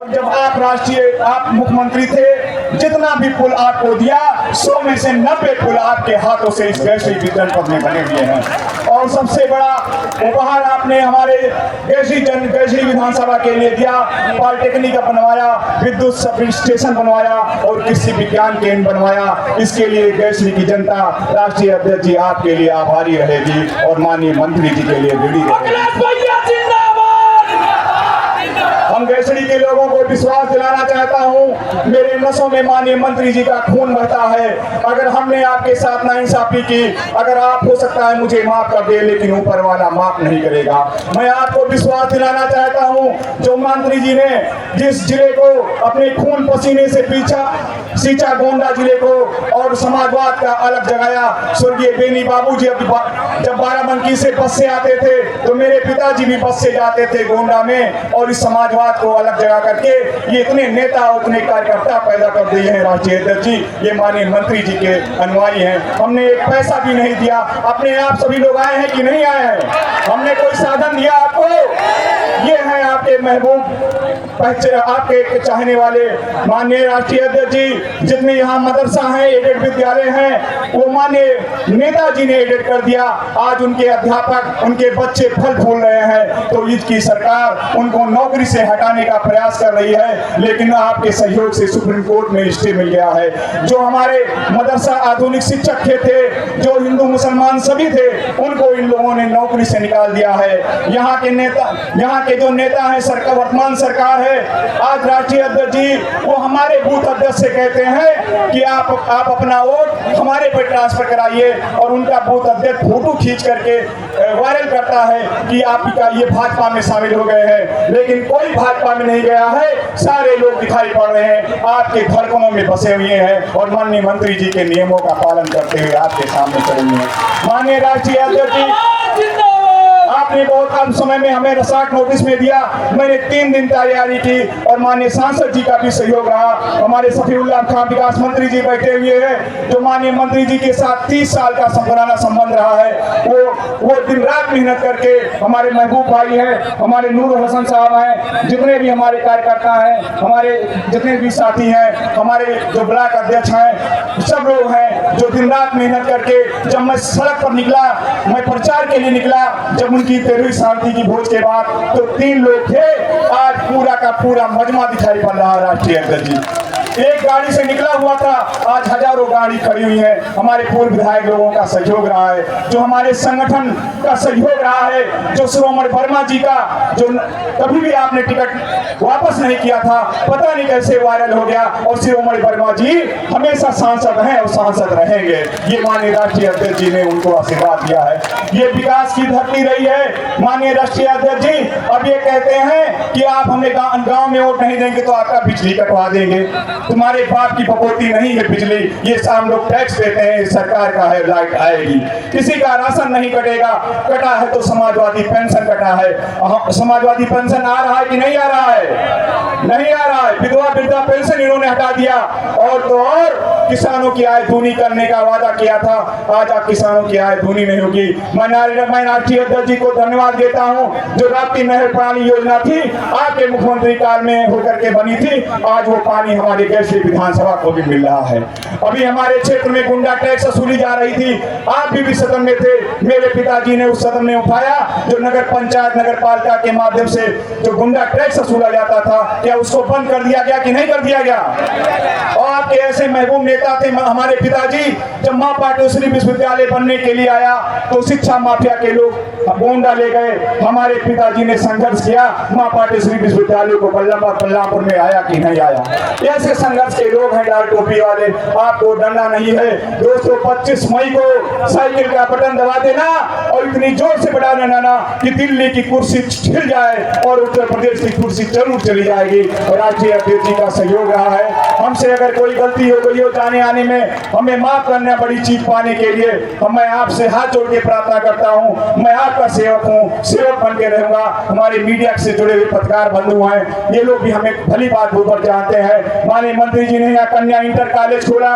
जब आप मुख्यमंत्री थे, जितना भी पुल आपको दिया 100 में से 90 पुल आपके हाथों से इस वैश्विक जनपद में बने हुए हैं। और सबसे बड़ा उपहार आपने हमारे गैसी विधानसभा के लिए दिया। पॉलिटेक्निक बनवाया, विद्युत सब स्टेशन बनवाया और कृषि विज्ञान केंद्र बनवाया। इसके लिए गैसी की जनता, राष्ट्रीय अध्यक्ष जी आपके लिए आभारी रहेगी और माननीय मंत्री जी के लिए ऋणी रहेगी। हम गैसड़ी के लोगों को विश्वास दिलाना चाहता हूं, मेरे नसों में माननीय मंत्री जी का खून बहता है। अगर हमने आपके साथ नाइंसाफी की, अगर आप हो सकता है मुझे माफ कर दे, लेकिन ऊपर वाला माफ नहीं करेगा। मैं आपको विश्वास दिलाना चाहता हूं, जो मंत्री जी ने जिस जिले को अपने खून पसीने से सींचा, गोंडा जिले को और समाजवाद का अलग जगाया। स्वर्गीय बेनी बाबू जी जब बाराबंकी से बस से आते थे तो मेरे पिताजी भी बस से जाते थे गोंडा में, और इस समाजवाद को अलग जगह करके ये इतने नेता उतने कार्यकर्ता पैदा कर दिए हैं। राष्ट्रीय अध्यक्ष जी ये माननीय मंत्री जी के अनुयायी हैं। हमने एक पैसा भी नहीं दिया, अपने आप सभी लोग आए हैं कि नहीं आए हैं? हमने कोई साधन दिया आपको? ये है आपके महबूब, आपके चाहने वाले माननीय राष्ट्रीय अध्यक्ष जी। जितने यहाँ मदरसा हैं, एडेड विद्यालय हैं, वो माननीय नेताजी ने एडेड कर दिया। आज उनके अध्यापक, उनके बच्चे फल फूल रहे हैं। तो इसकी सरकार उनको नौकरी से हटाने का प्रयास कर रही है, लेकिन आपके सहयोग से सुप्रीम कोर्ट में स्टे मिल गया है। जो हमारे मदरसा आधुनिक शिक्षक थे, जो हिंदू मुसलमान सभी थे, उनको इन लोगों ने नौकरी से निकाल दिया है। यहाँ के जो नेता हैं, वर्तमान सरकार है, आज राष्ट्रीय अध्यक्ष जी वो हमारे बूथ अध्यक्ष से कहते हैं कि आप अपना वोट हमारे पे ट्रांसफर कराइए, और उनका बूथ अध्यक्ष फोटो खींच करके वायरल करता है कि आपका ये भाजपा में शामिल हो गए हैं। लेकिन कोई भाजपा में नहीं गया है, सारे लोग दिखाई पड़ रहे हैं, आपके धड़कनों में बसे हुए हैं और माननीय मंत्री जी के नियमों का पालन करते हुए आपके सामने खड़े हुए हैं। माननीय राष्ट्रीय अध्यक्ष जी, आपने बहुत कम समय में हमें रसाक नोटिस में दिया। मैंने 3 दिन तैयारी की और माननीय सांसद जी का भी सहयोग रहा। हमारे सफीउल्लाह खान विकास मंत्री जी बैठे हुए हैं, जो माननीय मंत्री जी के साथ 30 साल का पुराना संबंध रहा है। वो दिन रात मेहनत करके, हमारे महबूब भाई हैं, हमारे नूर हसन साहब हैं, जितने भी हमारे कार्यकर्ता हैं, हमारे जितने भी साथी हैं, हमारे जो ब्लॉक अध्यक्ष हैं, सब लोग हैं जो दिन रात मेहनत करके, जब मैं सड़क पर निकला, मैं प्रचार के लिए निकला, जब उनकी 13वीं शांति की भोज के बाद, तो 3 लोग थे। आज पूरा का पूरा मजमा दिखाई पड़ रहा है। राष्ट्रीय अध्यक्ष जी, एक गाड़ी से निकला हुआ था, आज हजारों गाड़ी खड़ी हुई है। हमारे पूर्व विधायक लोगों का सहयोग रहा है, जो हमारे संगठन का सहयोग रहा है, जो शिरोमणि वर्मा जी का, जो कभी भी आपने टिकट वापस नहीं किया था, पता नहीं कैसे वायरल हो गया, और शिरोमणि वर्मा जी हमेशा सांसद हैं और सांसद रहेंगे। ये माननीय राष्ट्रीय अध्यक्ष जी ने उनको आशीर्वाद दिया है। ये विकास की धरती रही है। माननीय राष्ट्रीय अध्यक्ष जी अब ये कहते हैं कि आप हमें गांव में वोट नहीं देंगे तो आपका बिजली कटवा देंगे। तुम्हारे बाप की बपोती नहीं है बिजली, ये हम लोग टैक्स देते हैं, सरकार का है, लाइट आएगी। किसी का राशन नहीं कटेगा, कटा है तो समाजवादी पेंशन कटा है। समाजवादी पेंशन आ रहा है कि नहीं आ रहा है? नहीं आ रहा है। विधवा वृद्धा पेंशन इन्होंने हटा दिया, और तो और किसानों की आय दूनी करने का वादा किया था। आज आप किसानों की आय दूनी नहीं होगी। मैं राष्ट्रीय अध्यक्ष जी को धन्यवाद देता हूं, जो राप्ती नहर पानी योजना थी, आपके मुख्यमंत्री काल में होकर के बनी थी, आज वो पानी हमारे गैसी विधानसभा को भी मिल रहा है। अभी हमारे क्षेत्र में गुंडा टैक्स वसूली जा रही थी, आप भी सदन में थे, मेरे पिताजी ने उस सदन में उठाया, जो नगर पंचायत नगर पालिका के माध्यम से जो गुंडा टैक्स वसूला जाता था, क्या उसको बंद कर दिया गया कि नहीं कर दिया गया? और आपके ऐसे महबूब नेता थे हमारे पिताजी। जब मां पाटेश्वरी विश्वविद्यालय बनने के लिए आया तो शिक्षा माफिया के लोग गोंडा ले गए। हमारे पिताजी ने संघर्ष किया, मां पाटेश्वरी विश्वविद्यालय को बल्लापुर में आया कि नहीं आया? ऐसे संघर्ष के लोग हैं लाल टोपी वाले। आपको डरना नहीं है दोस्तों। 25 मई को साइकिल का बटन दबा देना और इतनी जोर से बड़ा देना कि दिल्ली की कुर्सी छिल जाए और उत्तर प्रदेश की कुर्सी जरूर चली जाएगी। और राष्ट्रीय अध्यक्ष जी का सहयोग रहा है। हमसे अगर कोई गलती हो गई हो जाने आने में, हमें माफ करना, बड़ी चीज पाने के लिए मैं आपसे हाथ जोड़ के प्रार्थना करता हूँ। मैं आप आपका सेवक हूँ, सेवक बन के रहूंगा। हमारे मीडिया से जुड़े हुए पत्रकार बंधु हैं, ये लोग भी हमें भली बात ऊपर जानते हैं। माननीय मंत्री जी ने यहाँ कन्या इंटर कॉलेज खोला।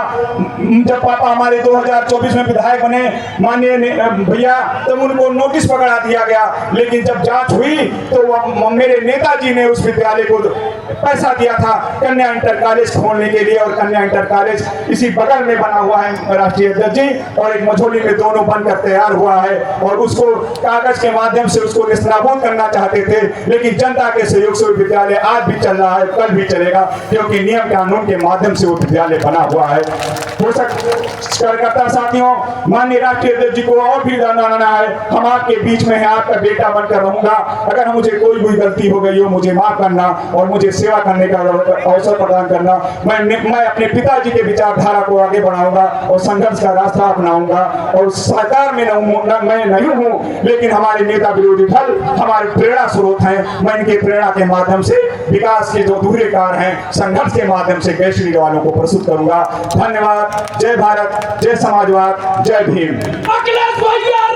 जब पापा हमारे 2024 में विधायक बने माननीय भैया, तब उनको नोटिस पकड़ा दिया गया, लेकिन जब जांच हुई तो मेरे नेताजी ने उस विद्यालय को पैसा दिया था कन्या इंटर कॉलेज खोलने के लिए। और कन्या इंटर कॉलेज इसी बगल में बना हुआ है राष्ट्रीय अध्यक्ष जी, और एक मझोली में दोनों बनकर तैयार हुआ है। और उसको कागज के माध्यम से उसको निस्ताबूद करना चाहते थे, लेकिन जनता के सहयोग से वो विद्यालय आज भी चल रहा है, कल भी चलेगा, क्योंकि नियम कानून के माध्यम से वो विद्यालय बना हुआ है। हो सकता साथियों, माननीय राष्ट्रीय अध्यक्ष जी को और भी जानना है, हम आपके बीच में है, आपका बेटा बनकर रहूंगा। अगर मुझे कोई भी गलती हो गई हो, मुझे माफ करना और मुझे सेवा करने का अवसर प्रदान करना। मैं अपने पिताजी के विचारधारा को आगे बढ़ाऊंगा और संघर्ष का रास्ता अपनाऊंगा। और सरकार में मैं नहीं हूं, लेकिन हमारे नेता विरोधी दल हमारे प्रेरणा स्रोत हैं। मैं इनके प्रेरणा के माध्यम से विकास के जो अधूरे कार्य हैं, संघर्ष के माध्यम से गैश्री वालों को प्रस्तुत करूंगा। धन्यवाद। जय भारत, जय समाजवाद, जय भीम। अखिलेश भैया